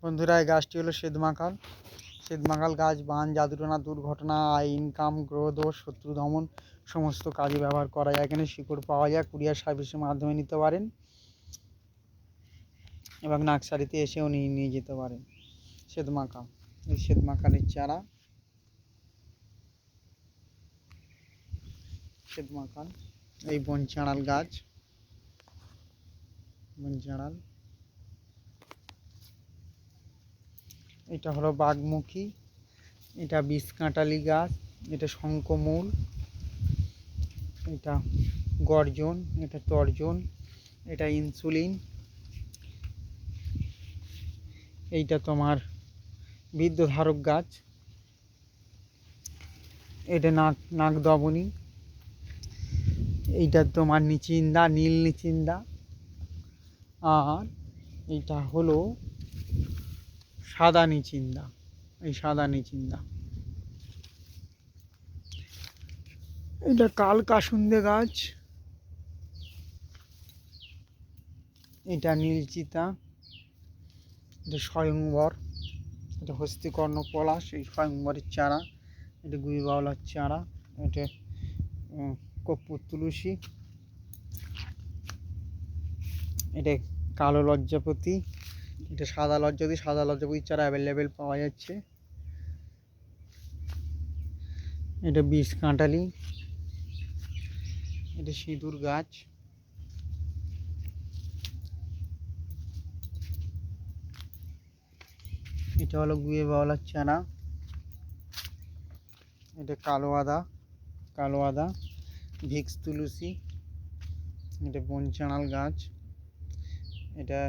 বন্ধুরা, এই গাছটি হলো শ্বেতমাকাল। শ্বেতমাকাল গাছ বান, জাদুটোনা, দুর্ঘটনা, ইনকাম, গ্রহ দোষ, শত্রু দমন সমস্ত কাজে ব্যবহার করা যায়। এখানে শিকড় পাওয়া যায়, কুরিয়ার সার্ভিসের মাধ্যমে নিতে পারেন এবং নার্সারিতে এসেও নিয়ে যেতে পারেন। শ্বেতমাকাল, এই শ্বেতমাকালের চারা, শ্বেতমাকাল, এই বনচাঁড়াল গাছ, বনচাঁড়াল, এটা হলো বাঘমুখী, এটা বিষকাঁটালি গাছ, এটা শঙ্খমূল, এটা গর্জন, এটা তর্জন, এটা ইনসুলিন, এইটা তোমার বৃদ্ধধারক গাছ, এটা নাগদবনী, এইটা তোমার নিচিন্দা, নীল নিচিন্দা, আর এইটা হলো সাদা নিচিন্দা, এই সাদা নিচিন্দা। এটা কালকাসুন্দে গাছ, এটা নীলচিতা, এটা স্বয়ংবর, এটা হস্তিকর্ণ পলাশ, এই স্বয়ংবরের চারা, এটা গুইবাওলার চারা, এটা কর্পূর তুলসী, এটা কালো লজ্জাপতি, এটা সাদা লজ্জাপতি। সাদা লজ্জাপতির চারা অ্যাভেলেবেল পাওয়া যাচ্ছে। এটা বিষকাঁটালি, এটা সিঁদুর গাছ, এটা হলো গুইবাওলার চারা, এটা কালো আদা, ভিক্স তুলসী, এটা বনচাঁড়াল গাছ, এটা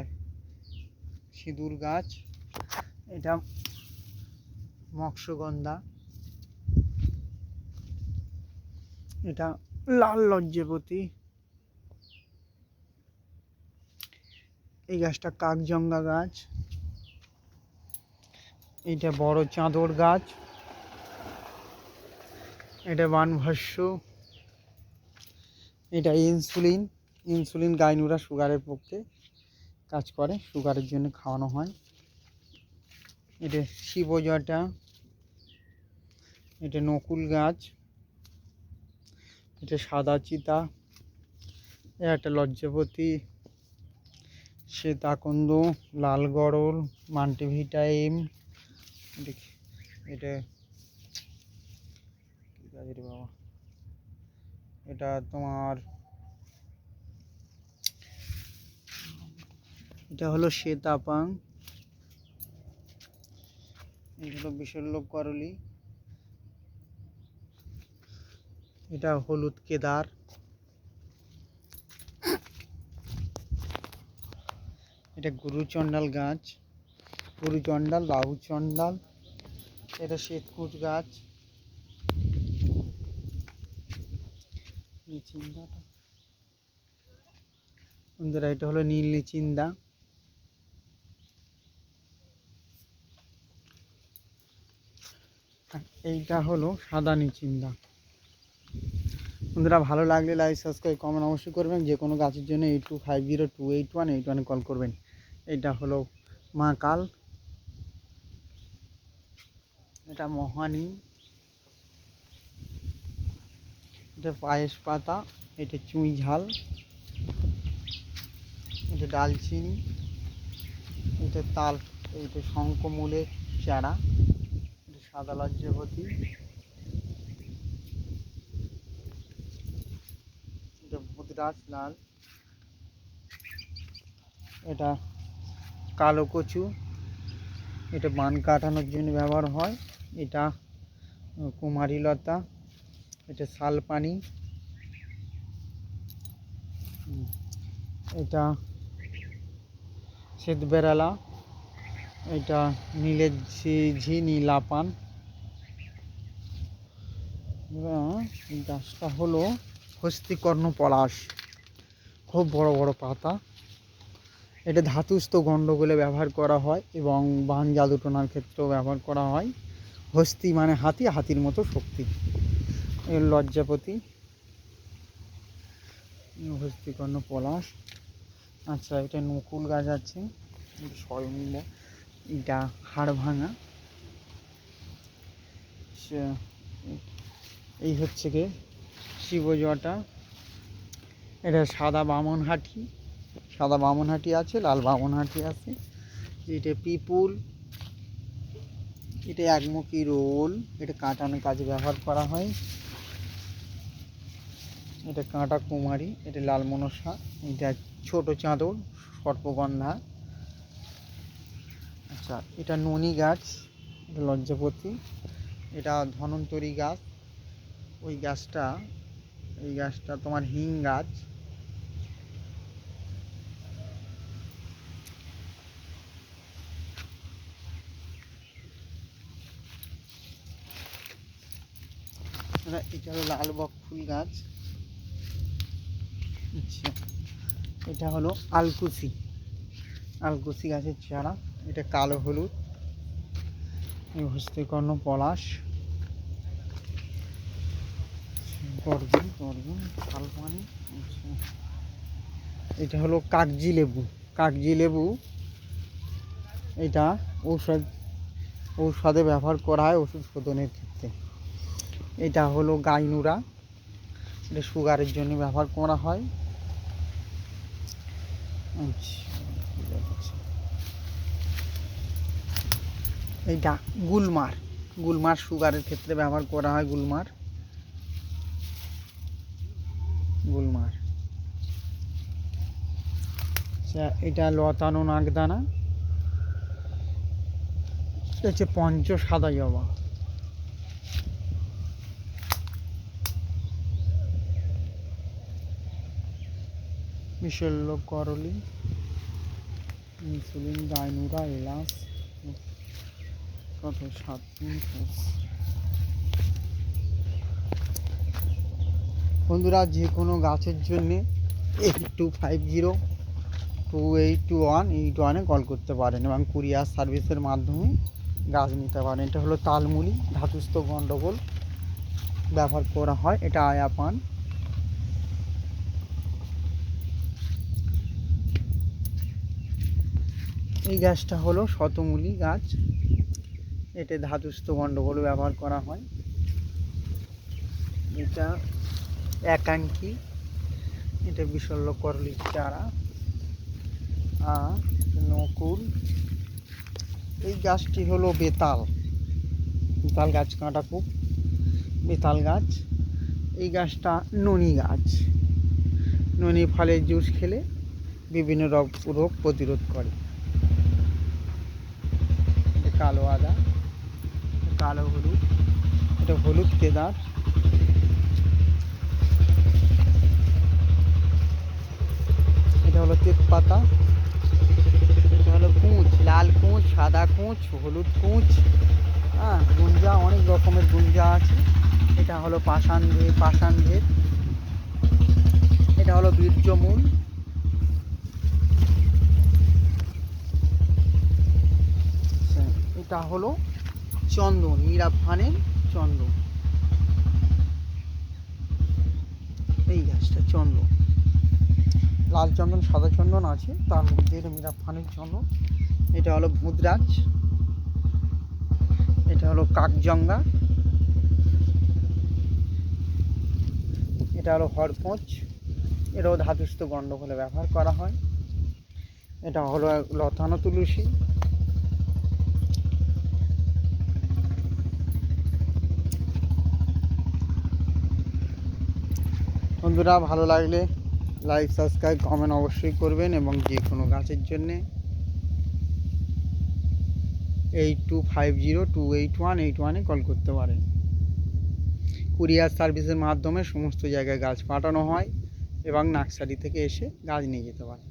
সিঁদুর গাছ, এটা মৎস্যগন্ধা, এটা লাল লজ্জাপতি, এই গাছটা কাকজঙ্গা গাছ, এইটা বড় চাঁদর গাছ, এটা বানভাস্য, এটা ইনসুলিন গাইনুরা সুগারের পক্ষে কাজ করে, সুগারের জন্য খাওয়ানো হয়। এটা শিবজটা, এটা নকুল গাছ, এটা সাদা চিতা, এটা একটা লজ্জাপতি, শ্বেতাকুন্দ, লাল গরল, মাল্টিভিটামিন, এটা কি গাছের বাবা, এটা তোমার এটা হলো শ্বেতাপাং, এটা হলো বিশল্যক করলি, এটা হলুদ কেদার, এটা গুরুচণ্ডাল গাছ, গুরুচণ্ডাল, বাহুচণ্ডাল, এটা শ্বেতকুট গাছ, নিচিন্দাটা বন্ধুরা, এটা হলো নীল নিচিন্দা, এইটা হলো সাদা নিচিন্দা। বন্ধুরা, ভালো লাগলে লাইক, সাবস্ক্রাইব, কমেন্ট অবশ্যই করবেন। যে কোনো গাছের জন্য 8250281881 কল করবেন। এটা হলো মাকাল, এটা মহানি, এটা পায়েস পাতা, এটা চুই ঝাল, এটা ডালচিনি, এটা তাল, এটা শঙ্খমূলের চারা, এটা সাদা লজ্জাপতি, এটা ভুতরাজ লাল, এটা কালো কচু, এটা বান কাটানোর জন্য ব্যবহার হয়, এটা কুমারী লতা, এটা শালপানি, এটা শ্বেতবেড়ালা, এটা নীলের ঝি নীলাপান। এই গাছটা হলো হস্তিকর্ণ পলাশ, খুব বড় বড় পাতা, এটা ধাতুস্থ গণ্ডগোলে ব্যবহার করা হয় এবং বান জাদুটোনার ক্ষেত্রেও ব্যবহার করা হয়। হস্তি মানে হাতি, হাতির মতো শক্তি। এর লজ্জাপতি, হস্তিকর্ণ পলাশ। আচ্ছা, এটা নকুল গাছ আছে, স্বয়ংবর, এটা হাড় ভাঙা। এই হচ্ছে কি শিবজটা। এটা সাদা বামনহাটি আছে, লাল বামনহাটি আছে। এটা পিপুল, এটা একমুখী রোল, এটা কাটানোর কাজে ব্যবহার করা হয়। এটা কাঁটা কুমারী, এটা লাল মনসা, এটা ছোট চাঁদর, সর্পগন্ধা। আচ্ছা, এটা ননি গাছ, এটা লজ্জাপতি, এটা ধন্বন্তরী গাছ। এই গাছটা তোমার হিং গাছ। এটা হলো লাল বকফুল গাছ। আচ্ছা, এটা হলো আলকুচি গাছের চারা। এটা কালো হলুদ, হস্তিকর্ণ পলাশ, গর্জন শালপানি। আচ্ছা, এটা হলো কাগজি লেবু। এটা ঔষধে ব্যবহার করা হয়, ওষুধ শোধনের ক্ষেত্রে। এটা হলো গাইনুরা, এটা সুগারের জন্য ব্যবহার করা হয়। আচ্ছা, এইটা গুলমার সুগারের ক্ষেত্রে ব্যবহার করা হয়। গুলমার। আচ্ছা, এটা লতানো নাগদানা, এটা হচ্ছে পঞ্চ সাদা জবা। মিশল্য করলি, ইনসুলিন, গাইনুরা, এলাচ, কত 7 দিন। বন্ধুরা, যে কোনো গাছের জন্যে 82502821 কল করতে পারেন এবং কুরিয়ার সার্ভিসের মাধ্যমে গাছ নিতে পারেন। এটা হলো তালমুলি, ধাতুস্থ গন্ডগোল ব্যবহার করা হয়। এটা আয়াপান। এই গাছটা হলো শতমূলী গাছ, এটা ধাতুস্থ গন্ডগোল ব্যবহার করা হয়। এটা একাঙ্কি, এটা বিশল্য করলির চারা। আর নকুল। এই গাছটি হলো বেতাল গাছ, কাঁটা খুব বেতাল গাছ। এই গাছটা ননি ফলের জুস খেলে বিভিন্ন রোগ প্রতিরোধ করে। কালো আদা, কালো হলুদ, এটা হলুদ কেদার। এটা হলো তেজপাতা। এটা হলো কুঁচ, লাল কুঁচ, সাদা কুঁচ, হলুদ কুঁচ, গুঞ্জা, অনেক রকমের গুঞ্জা আছে। এটা হলো পাষাণভেদ। এটা হলো বীর্যমূল। এটা হলো চন্দন, মিরাফানের চন্দন। এই গাছটা চন্দন, লাল চন্দন, সাদা চন্দন আছে, তার মধ্যে এটা মিরাফানের চন্দন। এটা হলো ভূতরাজ। এটা হলো কাকজঙ্গা। এটা হলো হরপোঁচ, এটাও ধাতুস্থ গন্ডগোলে ব্যবহার করা হয়। এটা হলো লতানো তুলসী। বন্ধুরা, ভালো লাগলে লাইক, সাবস্ক্রাইব, কমেন্ট অবশ্যই করবেন এবং যে কোনো গাছের জন্যে 8250281818 কল করতে পারেন। কুরিয়ার সার্ভিসের মাধ্যমে সমস্ত জায়গায় গাছ পাঠানো হয় এবং নার্সারি থেকে এসে গাছ নিয়ে যেতে পারে।